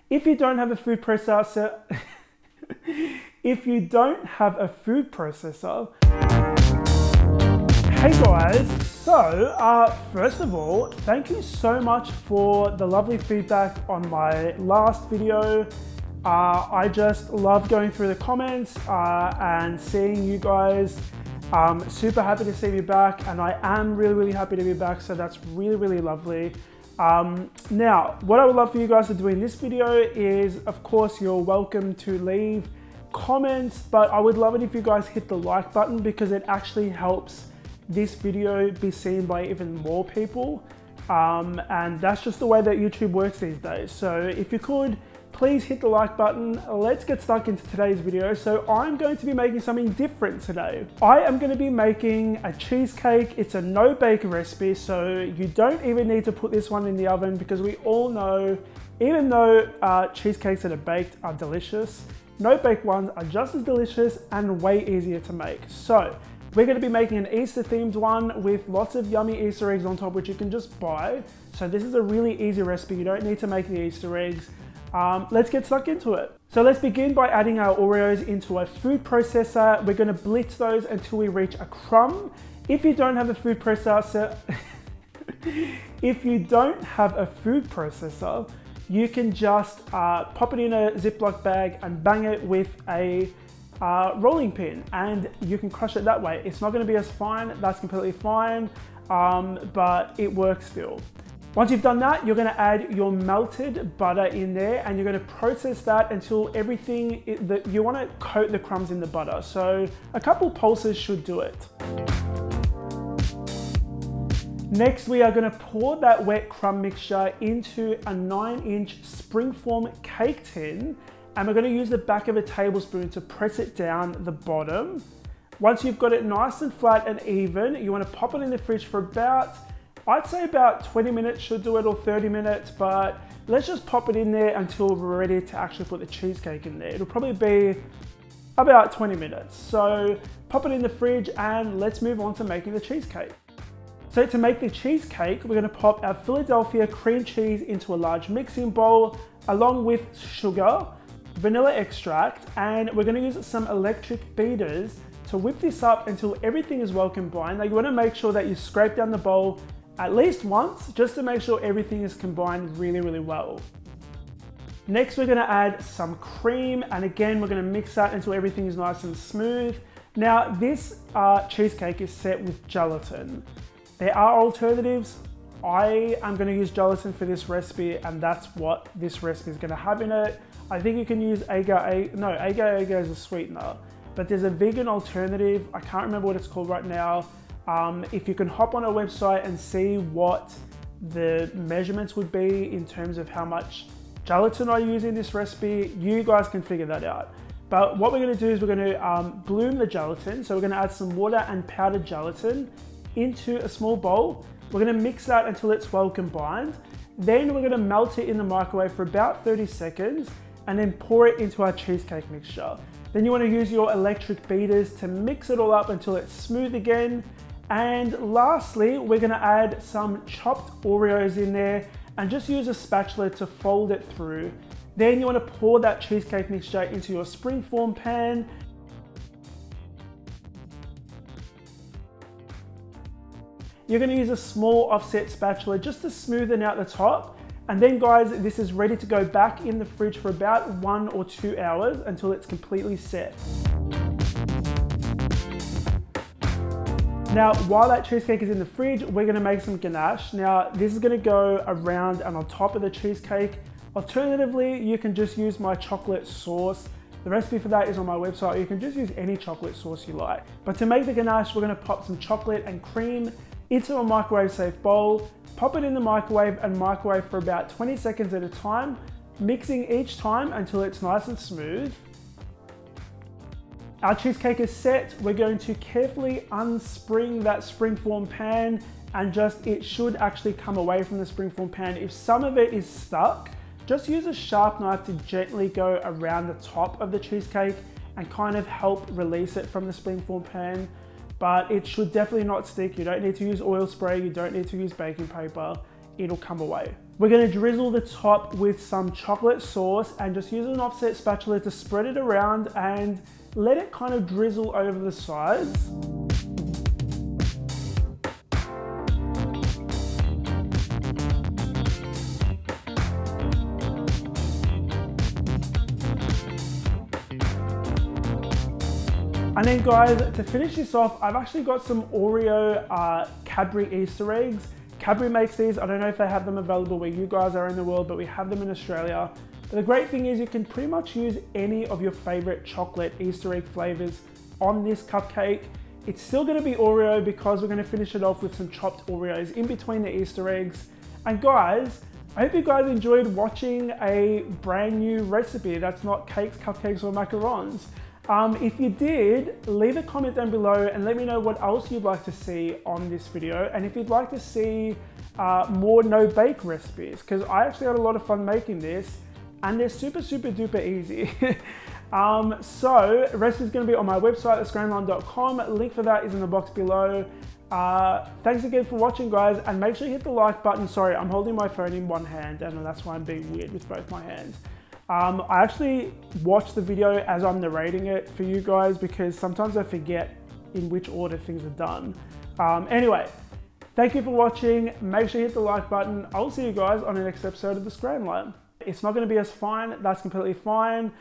If you don't have a food processor, hey guys, so first of all, thank you so much for the lovely feedback on my last video. I just love going through the comments and seeing you guys. Super happy to see you back, and I am really happy to be back, so that's really lovely. Now, what I would love for you guys to do in this video is, of course, you're welcome to leave comments, but I would love it if you guys hit the like button because it actually helps this video be seen by even more people. And that's just the way that YouTube works these days. So if you could, please hit the like button. Let's get stuck into today's video. So I'm going to be making something different today. I am going to be making a cheesecake. It's a no bake recipe, so you don't even need to put this one in the oven because we all know, even though cheesecakes that are baked are delicious, no bake ones are just as delicious and way easier to make. So we're going to be making an Easter themed one with lots of yummy Easter eggs on top, which you can just buy. So this is a really easy recipe. You don't need to make the Easter eggs. Let's get stuck into it. So let's begin by adding our Oreos into a food processor. We're going to blitz those until we reach a crumb. If you don't have a food processor, you can just pop it in a Ziploc bag and bang it with a rolling pin, and you can crush it that way. It's not going to be as fine, that's completely fine, but it works still. Once you've done that, you're going to add your melted butter in there, and you're going to process that until everything, you want to coat the crumbs in the butter. So a couple pulses should do it. Next, we are going to pour that wet crumb mixture into a 9-inch springform cake tin, and we're going to use the back of a tablespoon to press it down the bottom. Once you've got it nice and flat and even, you want to pop it in the fridge for about, I'd say about 20 minutes should do it, or 30 minutes, but let's just pop it in there until we're ready to actually put the cheesecake in there. It'll probably be about 20 minutes. So pop it in the fridge and let's move on to making the cheesecake. So to make the cheesecake, we're going to pop our Philadelphia cream cheese into a large mixing bowl along with sugar, vanilla extract, and we're going to use some electric beaters to whip this up until everything is well combined. Now you want to make sure that you scrape down the bowl at least once, just to make sure everything is combined really well. Next, we're going to add some cream, and again, we're going to mix that until everything is nice and smooth. Now, this cheesecake is set with gelatin. There are alternatives. I am going to use gelatin for this recipe, and that's what this recipe is going to have in it. I think you can use agar-agar is a sweetener, but there's a vegan alternative. I can't remember what it's called right now. If you can hop on a website and see what the measurements would be in terms of how much gelatin I use in this recipe, you guys can figure that out. But what we're going to do is we're going to bloom the gelatin. So we're going to add some water and powdered gelatin into a small bowl. We're going to mix that until it's well combined. Then we're going to melt it in the microwave for about 30 seconds and then pour it into our cheesecake mixture. Then you want to use your electric beaters to mix it all up until it's smooth again. And lastly, we're going to add some chopped Oreos in there and just use a spatula to fold it through. Then you want to pour that cheesecake mixture into your springform pan. You're going to use a small offset spatula just to smoothen out the top. And then guys, this is ready to go back in the fridge for about 1 or 2 hours until it's completely set. Now, while that cheesecake is in the fridge, we're going to make some ganache. Now, this is going to go around and on top of the cheesecake. Alternatively, you can just use my chocolate sauce. The recipe for that is on my website. You can just use any chocolate sauce you like. But to make the ganache, we're going to pop some chocolate and cream into a microwave-safe bowl, pop it in the microwave and microwave for about 20 seconds at a time, mixing each time until it's nice and smooth. Our cheesecake is set. We're going to carefully unspring that springform pan, and it should actually come away from the springform pan. If some of it is stuck, just use a sharp knife to gently go around the top of the cheesecake and kind of help release it from the springform pan. But it should definitely not stick. You don't need to use oil spray. You don't need to use baking paper. It'll come away. We're gonna drizzle the top with some chocolate sauce and just use an offset spatula to spread it around and let it kind of drizzle over the sides. And then guys, to finish this off, I've actually got some Oreo Cadbury Easter eggs. Cadbury makes these. I don't know if they have them available where you guys are in the world, but we have them in Australia. But the great thing is you can pretty much use any of your favorite chocolate Easter egg flavors on this cupcake. It's still gonna be Oreo because we're gonna finish it off with some chopped Oreos in between the Easter eggs. And guys, I hope you guys enjoyed watching a brand new recipe that's not cakes, cupcakes, or macarons. If you did, leave a comment down below and let me know what else you'd like to see on this video. And if you'd like to see more no-bake recipes, because I actually had a lot of fun making this and they're super, super duper easy. So, recipe's gonna be on my website, scranline.com. Link for that is in the box below. Thanks again for watching, guys, and make sure you hit the like button. Sorry, I'm holding my phone in one hand and that's why I'm being weird with both my hands. I actually watch the video as I'm narrating it for you guys because sometimes I forget in which order things are done. Anyway, thank you for watching. Make sure you hit the like button. I'll see you guys on the next episode of the Scran Line. It's not going to be as fine. That's completely fine.